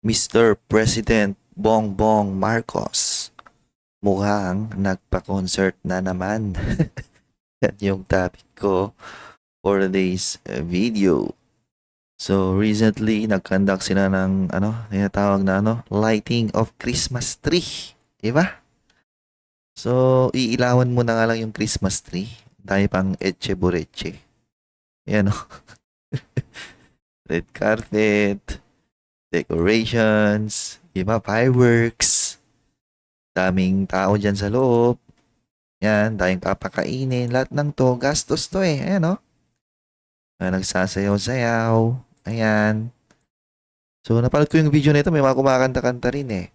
Mr. President Bongbong Marcos mukhang nagpa-concert na naman. Yan yung topic ko for today's video. So recently nag-conduct sila ng tinatawag na lighting of Christmas tree, 'di ba? So iilawan mo na nga lang yung Christmas tree. Tayo pang etche boreche. Yan oh. Red carpet, decorations, iba fireworks. Daming tao dyan sa loob. Yan, tayong papakainin. Lahat ng to, gastos to eh. Ayan, oh. Nagsasayaw-sayaw. Ayan. So, napanood ko yung video nito. May mga kumakanta-kanta rin eh.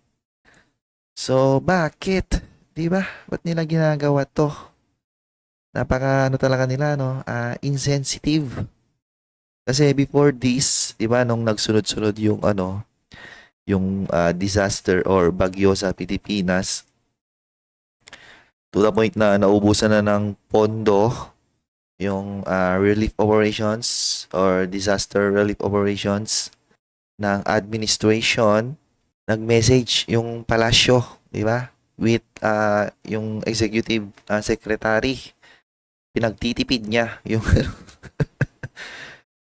So, bakit? Diba? Ba't nila ginagawa to? Napaka, talaga nila, no? Insensitive. Kasi before this, diba, nung nagsunod-sunod yung, yung disaster or bagyo sa Pilipinas, to the point na naubusan na ng pondo yung relief operations or disaster relief operations ng administration. Nag-message yung palasyo, di ba? With yung executive secretary. Pinagtitipid niya yung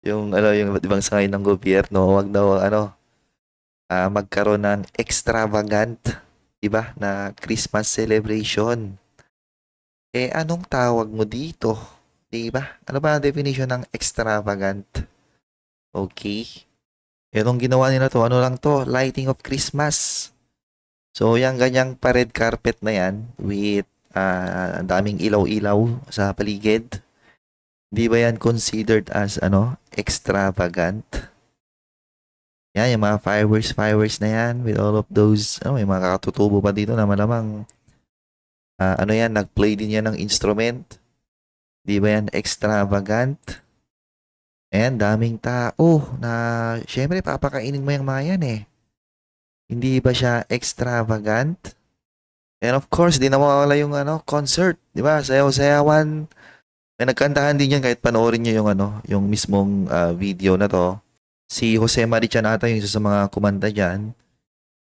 yung ibang sangay ng gobyerno, wag daw magkaroon ng extravagant, di ba, na Christmas celebration. Eh, anong tawag mo dito? Di ba? Ano ba ang definition ng extravagant? Okay. Itong ginawa nila to, ano lang to? Lighting of Christmas. So, yung ganyang pa-red carpet na yan with daming ilaw-ilaw sa paligid. Di ba yan considered as extravagant? Yan, yung mga fireworks na yan with all of those, may mga katutubo pa dito na malamang nag-play din yan ng instrument. Di ba yan extravagant? Ayan, daming tao na syempre papakainin mo yung mga yan eh. Hindi ba siya extravagant? And of course, di na mawawala yung concert. Di ba? Sayaw-sayawan. May nagkantahan din yan kahit panoorin nyo yung yung mismong video na to. Si Jose Marichan ata yung isa sa mga kumanta dyan.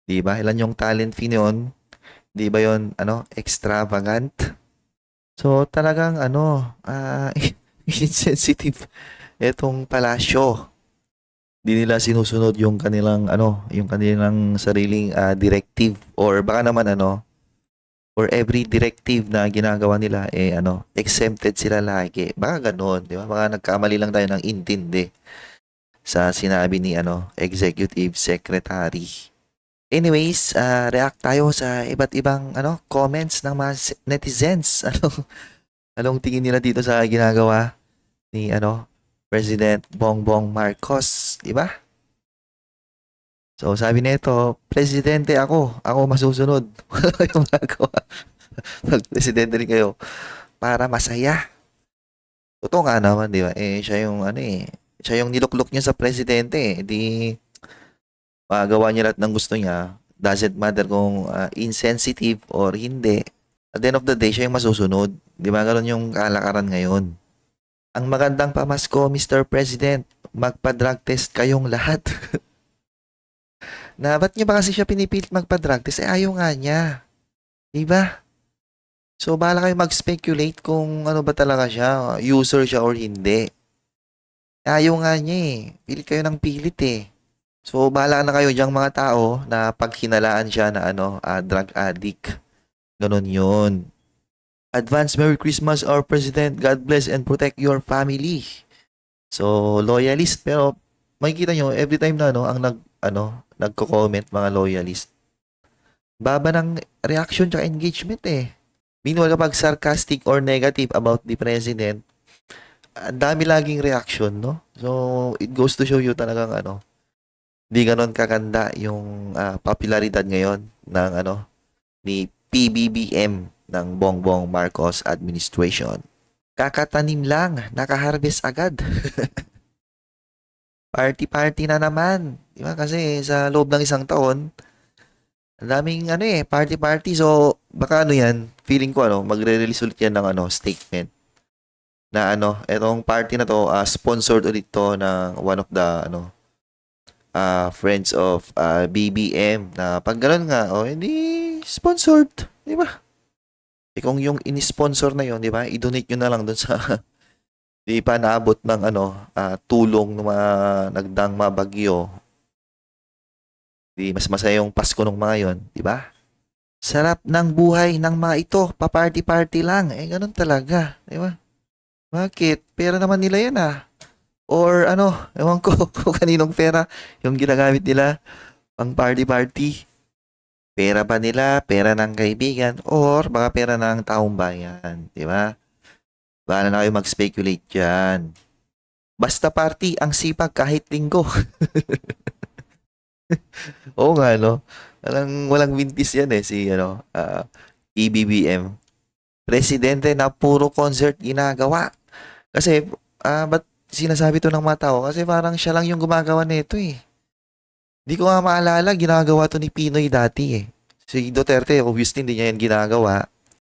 Di ba? Ilan yung talent fee nun? Di ba yun, extravagant? So, talagang, insensitive etong palasyo. Di nila sinusunod yung kanilang, yung kanilang sariling directive or baka naman, or every directive na ginagawa nila, exempted sila lagi. Baka ganon, di ba? Baka nagkamali lang tayo ng intindi sa sinabi ni, executive secretary. Anyways, react tayo sa iba't ibang comments ng mga netizens. Anong tingin nila dito sa ginagawa ni President Bongbong Marcos, di ba? So sabi nito, presidente ako masusunod. Wala kayong magawa. Mag-presidente rin kayo para masaya. Totoo nga naman, di ba? Siya yung siya yung niluklok niya sa presidente. Di magawa niya lahat ng gusto niya. Doesn't matter kung insensitive or hindi. At the end of the day, siya yung masusunod. Di ba ganoon yung kalakaran ngayon? Ang magandang pamasko, Mr. President, magpa-drug test kayong lahat. Na ba't niyo ba kasi siya pinipilit magpa-drug test? Ayaw nga niya. Di ba? So, bahala kayo mag-speculate kung ano ba talaga siya, user siya or hindi. Ayaw nga niya eh. Pilit kayo ng pilit eh. So, bahala na kayo diyang mga tao na pag hinalaan siya na drug addict. Ganon yun. Advance Merry Christmas, our President. God bless and protect your family. So, loyalist. Pero, makikita nyo, every time na nagko-comment mga loyalist, baba ng reaction at engagement eh. Meanwhile, kapag sarcastic or negative about the President, ang dami laging reaction, no? So, it goes to show you talagang di ganon kaganda yung popularidad ngayon ng ni PBBM ng Bongbong Marcos administration. Kakatanim lang, nakaharvest agad. Party-party na naman. Di ba? Kasi sa loob ng isang taon, ang daming party-party. So, baka yan, feeling ko magre-release ulit yan ng statement na etong party na to, sponsored ulit to ng one of the friends of BBM na pag ganun nga, hindi sponsored, di ba? Kung yung in-sponsor na yon, di ba, i-donate nyo na lang dun sa di pa naabot ng tulong ng mga nagdang mga bagyo. Di mas masaya yung Pasko ng mga yon, di ba? Sarap ng buhay ng mga ito, pa-party-party lang. Ganun talaga, di ba? Bakit? Pera naman nila yan Or ewan ko kung kaninong pera yung ginagamit nila pang party-party. Pera ba nila, pera ng kaibigan, or baka pera ng taong bayan, di ba? Baka na kayo mag-speculate dyan. Basta party ang sipag kahit linggo. Oo nga, no? Walang mintis yan si PBBM. Presidente na puro concert ginagawa. Kasi, ba't sinasabi to ng mga tao? Kasi parang siya lang yung gumagawa nito Di ko nga maalala, ginagawa to ni Pinoy dati Si Duterte, obviously, hindi niya yan ginagawa.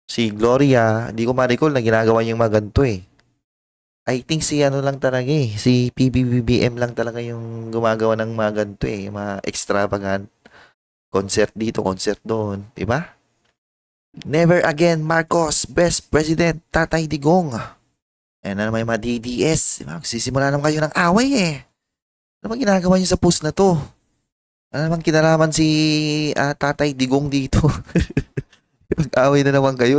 Si Gloria, di ko ma-recall na ginagawa yung mga ganito I think si lang talaga si PBBM lang talaga yung gumagawa ng mga ganito mga extravagant concert dito, concert doon, di ba? Never again Marcos, best president, Tatay Digong. Na naman yung mga DDS, diba? Magsisimula naman kayo ng away Ano bang ginagawa niyo sa post na to? Ano naman kinalaman si Tatay Digong dito? Pag-away na naman kayo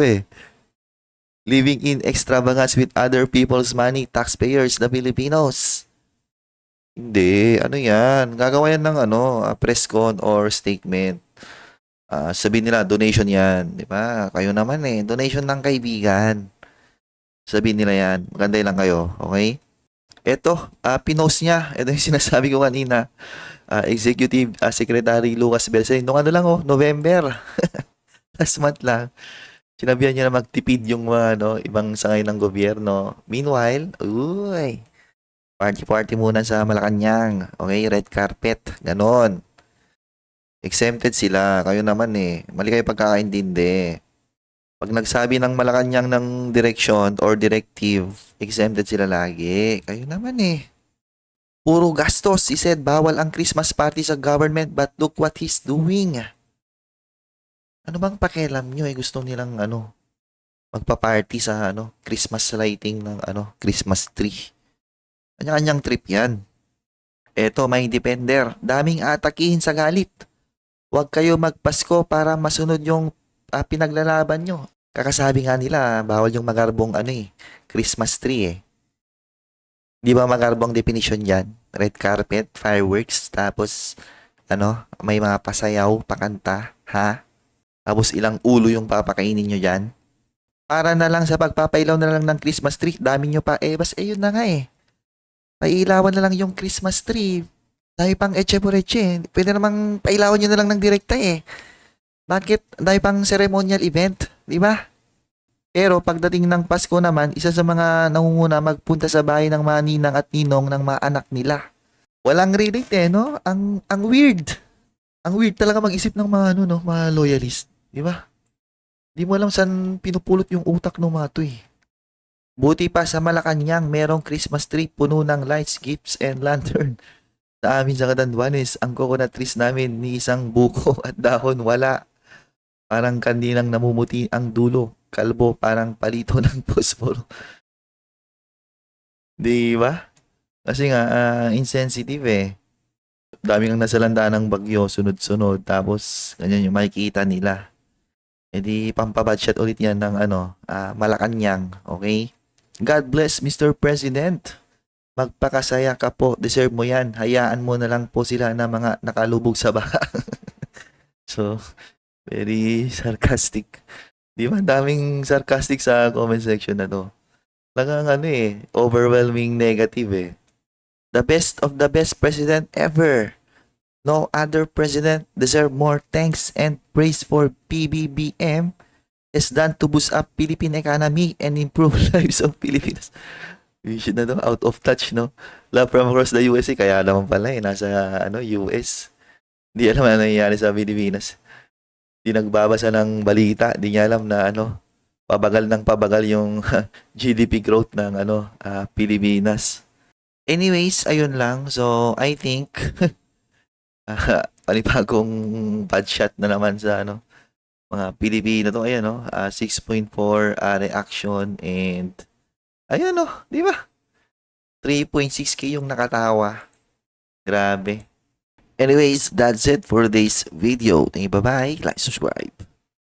Living in extravagance with other people's money, taxpayers, the Filipinos. Hindi, ano yan? Gagawa yan ng press con or statement. Sabihin nila, donation yan. Di ba? Kayo naman donation ng kaibigan. Sabihin nila yan. Maganda lang kayo, okay? Ito, pinost niya. Ito yung sinasabi ko kanina. Executive Secretary Lucas Bersain. Nung November. Last month lang. Sinabihan niya na magtipid yung mga ibang sangay ng gobyerno. Meanwhile, party-party muna sa Malacanang. Okay, red carpet. Ganon. Exempted sila. Kayo naman mali kayo pagkakaintindi. Pag nagsabi ng Malacanang ng direction or directive, exempted sila lagi. Kayo naman Puro gastos. He said, bawal ang Christmas party sa government but look what he's doing. Ano bang pakialam nyo gusto nilang magpa-party sa Christmas lighting ng Christmas tree. Kanya-kanyang trip yan. Eto, may defender. Daming atakihin sa galit. Huwag kayo magpasko para masunod yung pinaglalaban nyo. Kakasabi nga nila, bawal yung magarbong Christmas tree Di ba magarbong definition yan? Red carpet, fireworks, tapos may mga pasayaw, pakanta, Tapos ilang ulo yung papakainin nyo dyan. Para na lang sa pagpapailaw na lang ng Christmas tree, dami nyo pa yun na nga Pailawan na lang yung Christmas tree. Dahil pang eche por eche. Pwede namang pailawan nyo na lang ng direkta Bakit? Dahil pang ceremonial event. Di ba? Pero pagdating ng Pasko naman, isa sa mga nangunguna magpunta sa bahay ng mga ninang at ninong ng mga anak nila. Walang relate no? Ang weird. Ang weird talaga mag-isip ng mga mga loyalist. Di ba? Di mo alam saan pinupulot yung utak ng mga to Buti pa sa Malacanang, merong Christmas tree puno ng lights, gifts, and lantern. Sa amin sa Catanduanes, ang coconut trees namin ni isang buko at dahon wala. Parang kandinang namumuti ang dulo. Kalbo parang palito ng posporo. Di ba? Kasi nga, insensitive Daming ang nasalandaan ng bagyo, sunod-sunod. Tapos, ganyan yung makikita nila. Di pampabadshot ulit yan ng Malacanang. Okay? God bless, Mr. President. Magpakasaya ka po. Deserve mo yan. Hayaan mo na lang po sila na mga nakalubog sa baka. So, very sarcastic. Di ba? Daming sarcastic sa comment section na to. Talagang overwhelming negative The best of the best president ever. No other president deserve more thanks and praise for PBBM is done to boost up Philippine economy and improve lives of Filipinos. We should out of touch, no? Love from across the USA, kaya naman pala nasa US. Di alam ano nangyayari sa Pilipinas. Di nagbabasa ng balita, di niya alam na pabagal ng pabagal yung GDP growth ng Pilipinas. Anyways, ayun lang. So, I think Panibagong bad shot na naman sa ano, mga Pilipino 'to. Ayan, 'no, 6.4, reaction and ayan, 'no, 'di ba? 3.6K yung nakatawa. Grabe. Anyways, that's it for this video. Thank you. Bye-bye. Like, subscribe.